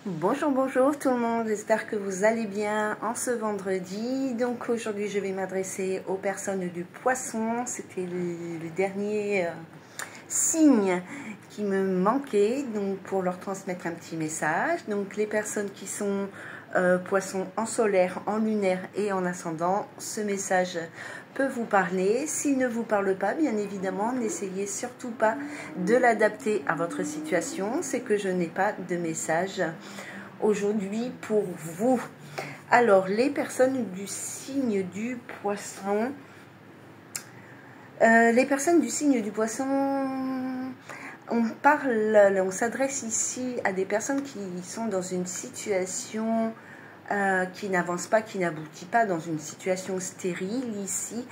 Bonjour, bonjour tout le monde, j'espère que vous allez bien en ce vendredi. Donc aujourd'hui je vais m'adresser aux personnes du poisson. C'était le dernier signe qui me manquait, donc pour leur transmettre un petit message. Donc les personnes qui sont poissons en solaire, en lunaire et en ascendant, ce message peut vous parler. S'il ne vous parle pas, bien évidemment, n'essayez surtout pas de l'adapter à votre situation. C'est que je n'ai pas de message aujourd'hui pour vous. Alors, les personnes du signe du poisson, on s'adresse ici à des personnes qui sont dans une situation qui n'avance pas, qui n'aboutit pas, dans une situation stérile ici,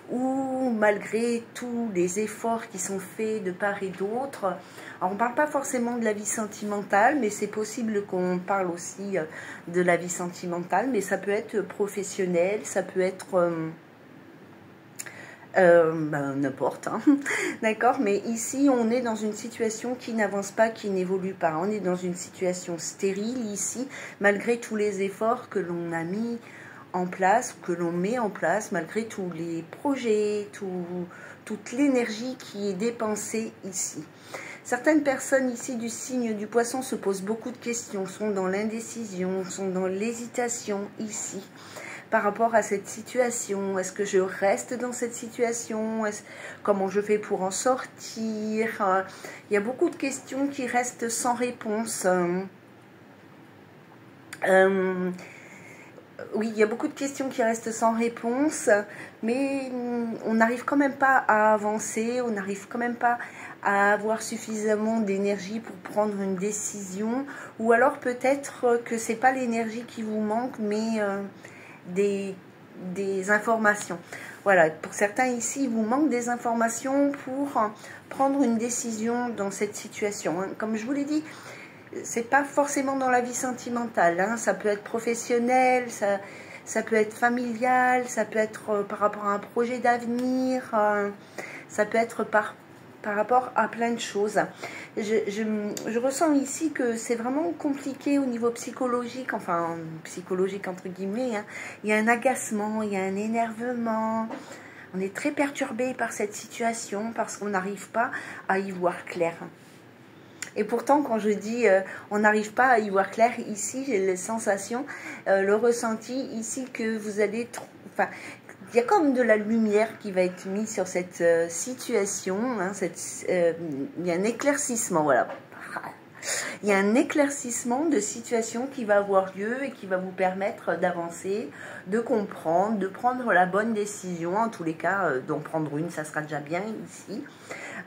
où malgré tous les efforts qui sont faits de part et d'autre, on ne parle pas forcément de la vie sentimentale, mais c'est possible qu'on parle aussi de la vie sentimentale, mais ça peut être professionnel, ça peut être n'importe, hein. D'accord, mais ici on est dans une situation qui n'avance pas, qui n'évolue pas, on est dans une situation stérile ici, malgré tous les efforts que l'on a mis en place, que l'on met en place, malgré tous les projets, toute l'énergie qui est dépensée ici. Certaines personnes ici du signe du poisson se posent beaucoup de questions, sont dans l'indécision, sont dans l'hésitation ici. Par rapport à cette situation, est-ce que je reste dans cette situation? Comment je fais pour en sortir? Il y a beaucoup de questions qui restent sans réponse. Oui, il y a beaucoup de questions qui restent sans réponse, mais on n'arrive quand même pas à avancer, on n'arrive quand même pas à avoir suffisamment d'énergie pour prendre une décision, ou alors peut-être que c'est pas l'énergie qui vous manque, mais des informations. Voilà, pour certains ici, il vous manque des informations pour prendre une décision dans cette situation. Comme je vous l'ai dit, c'est pas forcément dans la vie sentimentale, hein. Ça peut être professionnel, ça peut être familial, ça peut être par rapport à un projet d'avenir, ça peut être par rapport à plein de choses. Je ressens ici que c'est vraiment compliqué au niveau psychologique, enfin psychologique entre guillemets, hein. Il y a un agacement, il y a un énervement, on est très perturbé par cette situation parce qu'on n'arrive pas à y voir clair. Et pourtant, quand je dis on n'arrive pas à y voir clair, ici j'ai la sensation, le ressenti ici que vous allez... Enfin, il y a comme de la lumière qui va être mise sur cette situation, hein, il y a un éclaircissement, voilà. Il y a un éclaircissement de situation qui va avoir lieu et qui va vous permettre d'avancer, de comprendre, de prendre la bonne décision, en tous les cas, d'en prendre une, ça sera déjà bien ici,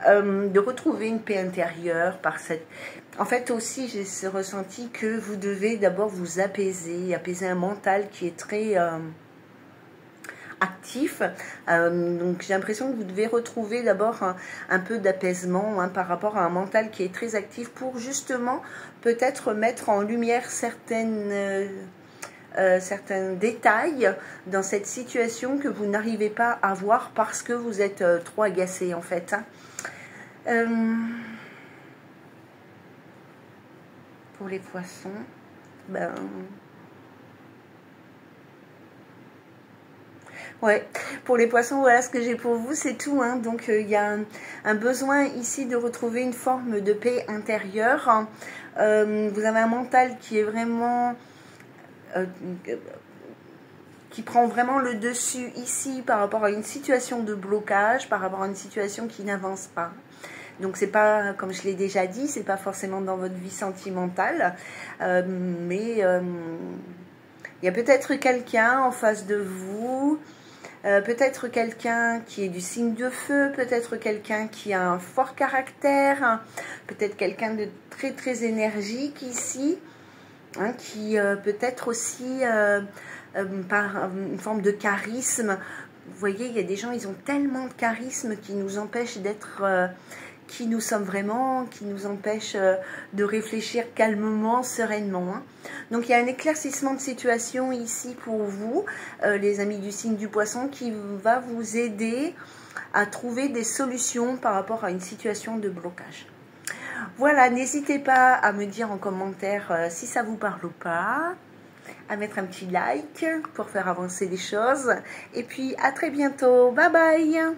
de retrouver une paix intérieure par cette... En fait aussi, j'ai ce ressenti que vous devez d'abord vous apaiser un mental qui est très... actif, donc j'ai l'impression que vous devez retrouver d'abord un peu d'apaisement, hein, par rapport à un mental qui est très actif pour justement peut-être mettre en lumière certains détails dans cette situation que vous n'arrivez pas à voir parce que vous êtes trop agacé en fait, hein. Pour les poissons, ouais, pour les poissons, voilà ce que j'ai pour vous, c'est tout, hein. Donc il y a un besoin ici de retrouver une forme de paix intérieure. Vous avez un mental qui est vraiment... qui prend vraiment le dessus ici par rapport à une situation de blocage, par rapport à une situation qui n'avance pas. Donc c'est pas, comme je l'ai déjà dit, c'est pas forcément dans votre vie sentimentale, mais il y a peut-être quelqu'un en face de vous, peut-être quelqu'un qui est du signe de feu, peut-être quelqu'un qui a un fort caractère, hein, peut-être quelqu'un de très très énergique ici, hein, qui peut-être aussi par une forme de charisme. Vous voyez, il y a des gens, ils ont tellement de charisme qui nous empêchent d'être... qui nous sommes vraiment, qui nous empêche de réfléchir calmement, sereinement, hein. Donc il y a un éclaircissement de situation ici pour vous, les amis du signe du poisson, qui va vous aider à trouver des solutions par rapport à une situation de blocage. Voilà, n'hésitez pas à me dire en commentaire si ça vous parle ou pas, à mettre un petit like pour faire avancer les choses. Et puis à très bientôt. Bye bye.